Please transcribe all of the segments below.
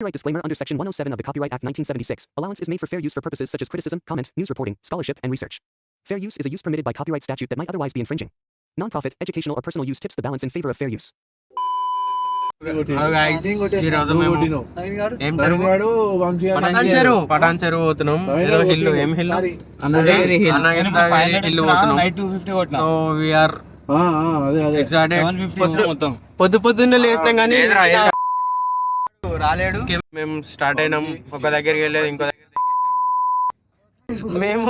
Copyright disclaimer under Section 107 of the Copyright Act 1976. Allowance is made for fair use for purposes such as criticism, comment, news reporting, scholarship, and research. Fair use is a use permitted by copyright statute that might otherwise be infringing. Non-profit, educational, or personal use tips the balance in favor of fair use. Hello guys, ఈరోజు మేము పటాన్ చెరువు పోతున్నాం. ఏదో hill, ఏం hill? Hill పోతున్నాం. So we are పొద్దున్నే లేచినాం కానీ రాలేడు. మేము స్టార్ట్ అయినాం. ఒక దగ్గరికి వెళ్ళేది ఇంకో దగ్గర, మేము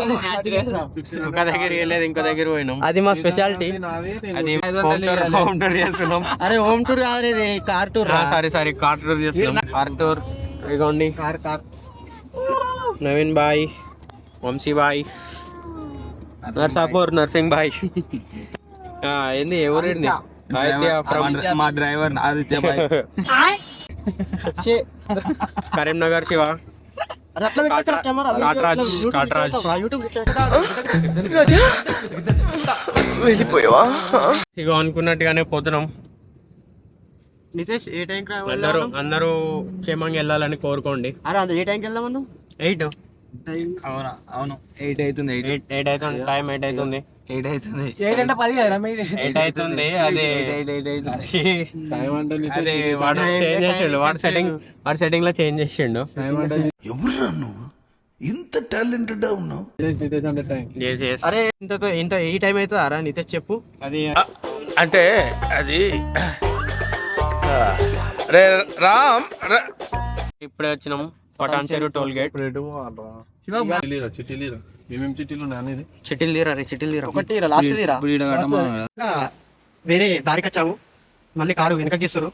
ఒక దగ్గరికి వెళ్ళేది ఇంకో దగ్గర పోయినాం. అది మా స్పెషాలిటీ. అది హోమ్ టూర్ చేస్తున్నాం. అరే హోమ్ టూర్ కాదు, ఇది car tour. Sorry car tour చేస్తున్నాం. Car tour. ఇగోండి నవీన్ బాయ్, వంశీ బాయ్, నర్సాపూర్ నర్సింగ్ బాయ్. ఏంది ఎవరేంది? మా డ్రైవర్ ఆదిత్య బాయ్. కరీంనగర్ శివ, వెళ్ళిపోయావా? ఇక అనుకున్నట్టుగానే పోతున్నాం. నితేష్ ఏ టైంకి అందరూ క్షేమంగా వెళ్ళాలని కోరుకోండి. అరే ఏ టైంకి వెళ్దాం మనం? 8. అవును 8 అవుతుంది. 8 అవుతుంది. టైం 8 అవుతుంది. 8 అవుతుంది. 8 అంటే 10 కదా. 8 అవుతుంది. అదే వాడు చేంజ్ చేసిండు. వాడు సెట్టింగ్ లో చేంజ్ చేసిండు. ఎవరురా నువ్వు ఇంత టాలెంటెడ్ ఉన్నావు? అరే ఇంత ఈ టైం అవుతుందా రా నితేష్ చెప్పు. అది అంటే అది రే రామ్ ఇప్పుడే వచ్చినాం పటాన్ చెరువు టోల్ గేట్. చిట్టీలు తీరా. వేరే దారికి వచ్చాము. మళ్ళీ కారు వెనక గీస్తారు.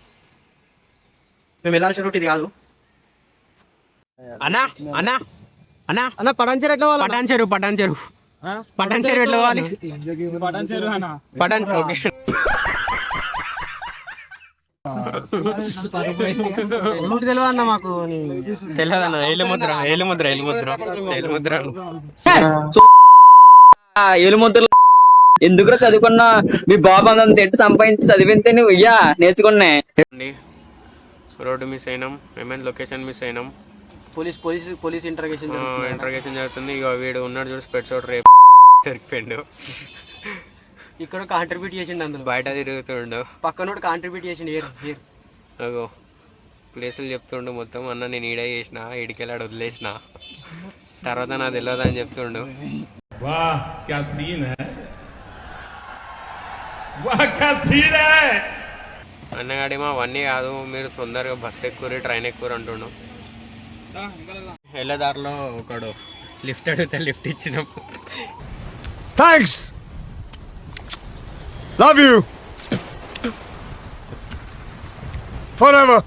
మేము వెళ్ళాల్సిన రూట్ ఇది కాదు. అన్నా అన్నా అన్నా అన్న పటాన్ చెరువు ఎట్లా పటాన్ చెరువు ఎట్లా పోవాలి? తెలియదు అన్న, మాకు తెలియదు అన్న. ఏలుముద్ర ఎందుకు చదువుకున్నా? మీ బాబు అంత ఎట్టు సంపాదించి చదివితే నువ్వు ఇయ్యా నేర్చుకున్నా. రోడ్డు మిస్ అయినాం. లొకేషన్ మిస్ అయినాం. పోలీస్ ఇంటర్గేషన్ జరుగుతుంది. ఇక వీడు ఉన్నాడు చూడు, స్పెట్స్ అవుట్ రేపు జరిగిపోయిండు. ఇక్కడ కాంట్రిబ్యూట్ చేసిండు, అందులో బయట తిరుగుతుండు. పక్కనోడు కాంట్రిబ్యూట్ చేసిండు. అగో ప్లేసులు చెప్తుండు మొత్తం. అన్న నేను ఈడ చేసిన, ఈడికెళ్ళాడు వదిలేసిన, తర్వాత నా తెలియదు అని చెప్తుండు. అన్నగాడి మా అవన్నీ కాదు, మీరు తొందరగా బస్సు ఎక్కువ ట్రైన్ ఎక్కువ అంటుండు. వెళ్ళేదారిలో ఒకడు లిఫ్ట్ అడిగితే లిఫ్ట్ ఇచ్చినాం. Thanks, love you for ever.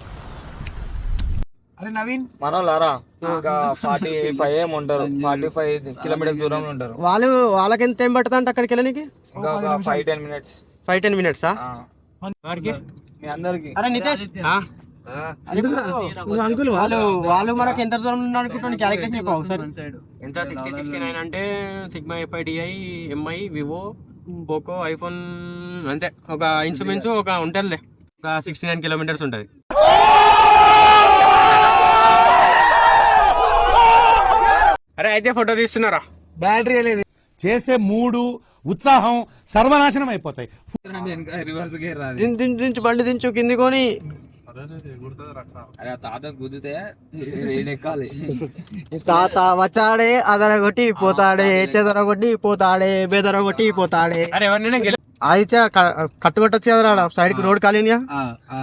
అరే నవీన్, మనోళ్ళారా ఇంకా 45 ఏమంటారు, 45 కిలోమీటర్స్ దూరంలో ఉంటారు. వాళ్ళకి ఎంత టైం పడుతుంది అంటే అక్కడికి వెళ్ళడానికి? 5-10 మినిట్స్. 5-10 మినిట్సా? మీ అందరికి. అరే నితేష్, అంకుల్ వాళ్ళు మనకి ఎంత దూరం అనుకుంటున్నాను క్యాలిక్యులేషన్ చెప్పావు ఒకసారి. ఎంత 60-69 అంటే sigma FIDI MI Vivo Poco iPhone అంతే. ఒక ఇన్స్ట్రుమెంట్స్ ఒక ఉంటుందిలే, ఒక 69 కిలోమీటర్స్ ఉంటుంది. అరే అయితే ఫోటో తీస్తున్నారా? బ్యాటరీ లేదు. చేసే మూడు ఉత్సాహం సర్వనాశనం అయిపోతాయి. దించు బండి దించు కిందికొని. తాత గుద్దితే ఎక్కాలి. తాత వచ్చాడే అదరగొట్టి పోతాడే, చెదరగొట్టి పోతాడే, బెదరగొట్టి పోతాడే. అయితే కట్టుకొట్టచ్చు కదరా, సైడ్ కి రోడ్ ఖాళీ ఉందిగా.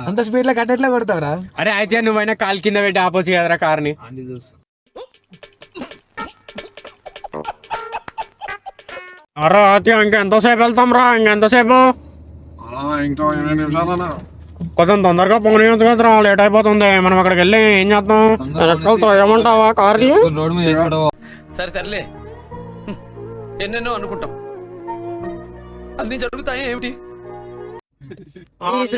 అంత స్పీడ్ లో కట్టెట్లా కొడతావురా? అరే అయితే నువ్వైనా కాలు కింద పెట్టి ఆపోచ్చు కదరా కార్ని. అరే అయితే ఇంకెంతసేపు వెళ్తాం రా? ఇంకెంతసేపు? ఇంకా 20 నిమిషాలన్నా. కొంచెం తొందరగా పోనీ కదరా, లేట్ అయిపోతుంది. మనం అక్కడికి వెళ్ళి ఏం చేద్దాం? ఏమంటావా కార్ని? రోడ్ మీద సరే తరలే, ఎన్నెన్నో అనుకుంటాం, అన్ని జరుగుతాయి ఏమిటి? 20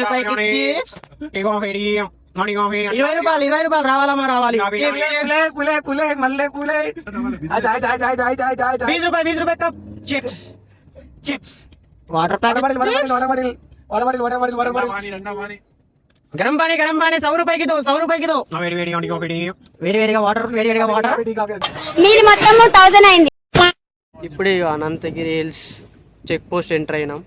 రూపాయలు రావాలి. 20 రూపాయలు కప్ చిప్స్ వాటర్ ప్యాకెట్. గరం పానీ 100 రూపాయకి దో 100 రూపాయకి దో వేడివేడిగా వాటర్ మీది మొత్తం 1000 అయింది. ఇప్పుడే Anantagiri hills check post enter అయినాం.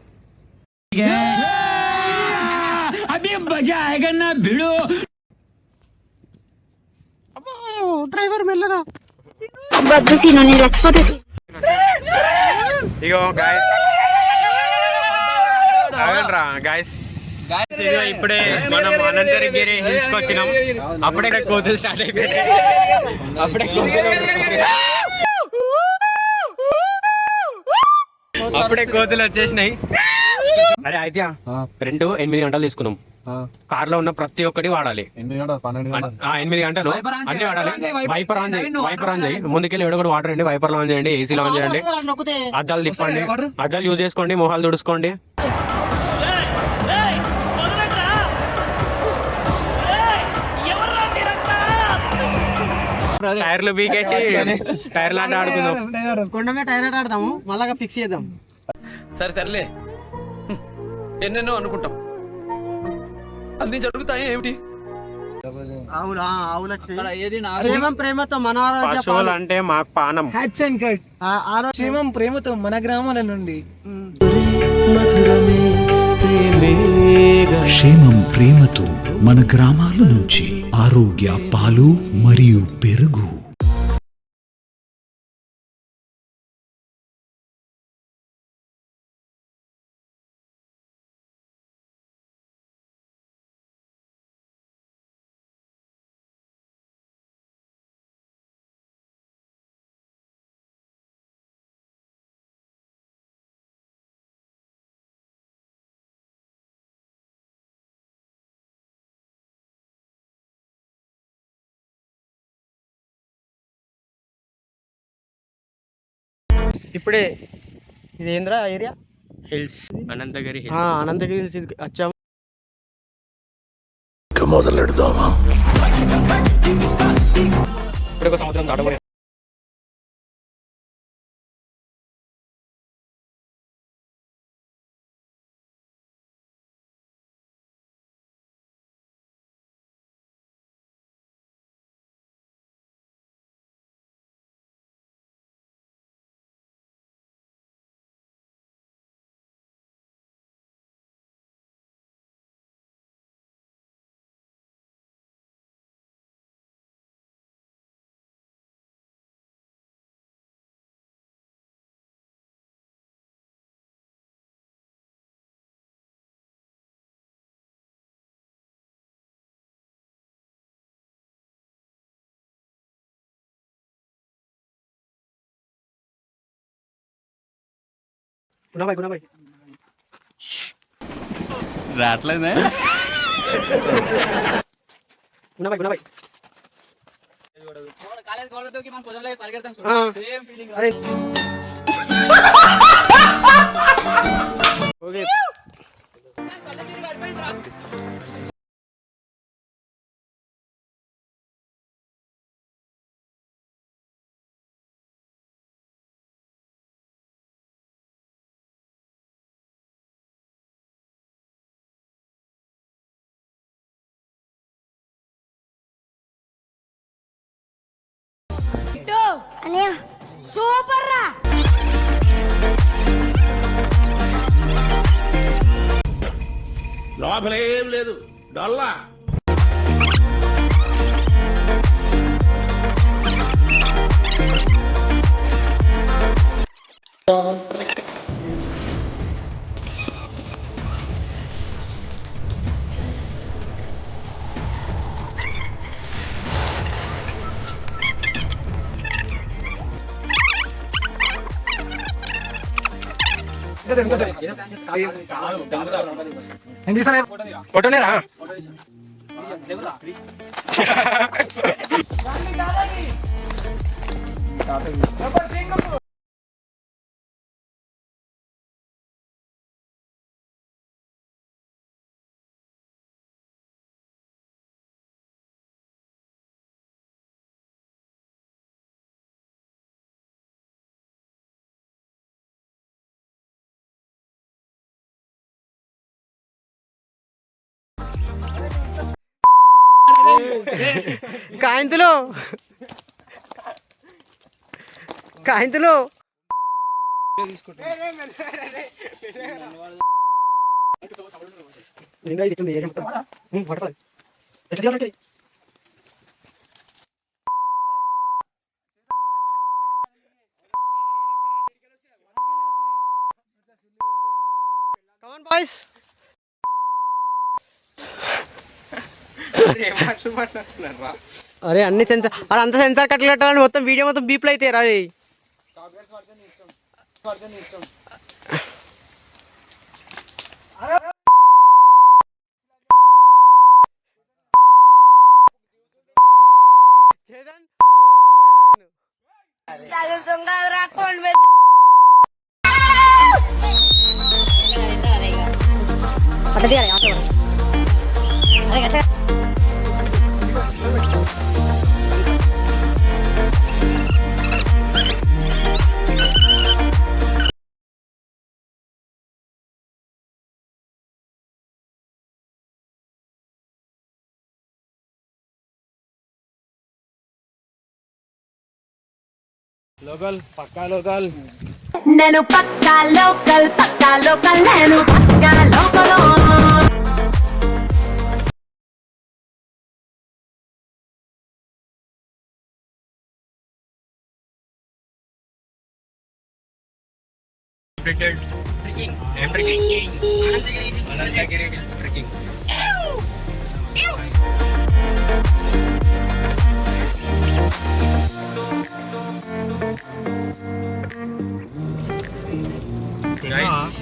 డ్రైవర్ మెల్లగా వద్దు తిను, నేను లేకపోతే ఇగో గాయస్ గాయస్ ఇప్పుడే మనం అనంతగిరి హిల్స్ కి వచ్చినాం. అప్పుడే కోతులు స్టార్ట్ అయిపోయాయి. అప్పుడే కోతులు వచ్చేసినాయి. అరే అయితే 8 గంటలు తీసుకున్నాం. కార్ లో ఉన్న ప్రతి ఒక్కటి వాడాలి. 8 గంటలు అన్ని వాడాలి. వైపర్ ఆన్ చేయి. ముందుకెళ్ళి ఎవడో కూడా వాటర్ అండి. వైపర్ ఆన్ చేయండి, ఏసీలో ఆన్ చేయండి, అద్దాలు తిప్పండి, అద్దాలు యూజ్ చేసుకోండి, మొహాలు తుడుచుకోండి. టైర్లు బీకేసి టైర్లు ఆట ఆడుకుందాం. కొండమే టైర్ ఆట ఆడదాము, మళ్ళా ఫిక్స్ చేద్దాం. సర్లే ఎన్నెన్నో అనుకుంటాం, అన్ని జరుగుతాయి ఏమిటి? ఆవుల ప్రేమతో మన ఆరోగ్య పశువులు అంటే మాకు పానం. క్షేమం ప్రేమతో మన గ్రామాల నుండి క్షేమం ప్రేమతో మన గ్రామాల నుంచి ఆరోగ్య పాలు మరియు పెరుగు. ఇప్పుడే ఇది ఏంద్రా area hills Anantagiri Anantagiri hills వచ్చాము. మొదలెడదామా? ఇప్పుడు సముద్రం దాటబోయే రావట్లేదే. ఓకే అన్నయ్య సూపర్ రా. లోపలేం లేదు డొల్లా. ఫోటోనేరా కాయింతులు కాయింతులు కమాన్ బాయ్స్. అరే అన్ని సెన్సార్ అదంతా సెన్సార్ కట్టలు కట్టాలని మొత్తం వీడియో మొత్తం బీప్లు అయితే రా. నేను పక్కా లోకల్ నేను పక్కా లోకల్.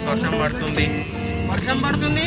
వర్షం పడుతుంది. వర్షం పడుతుంది.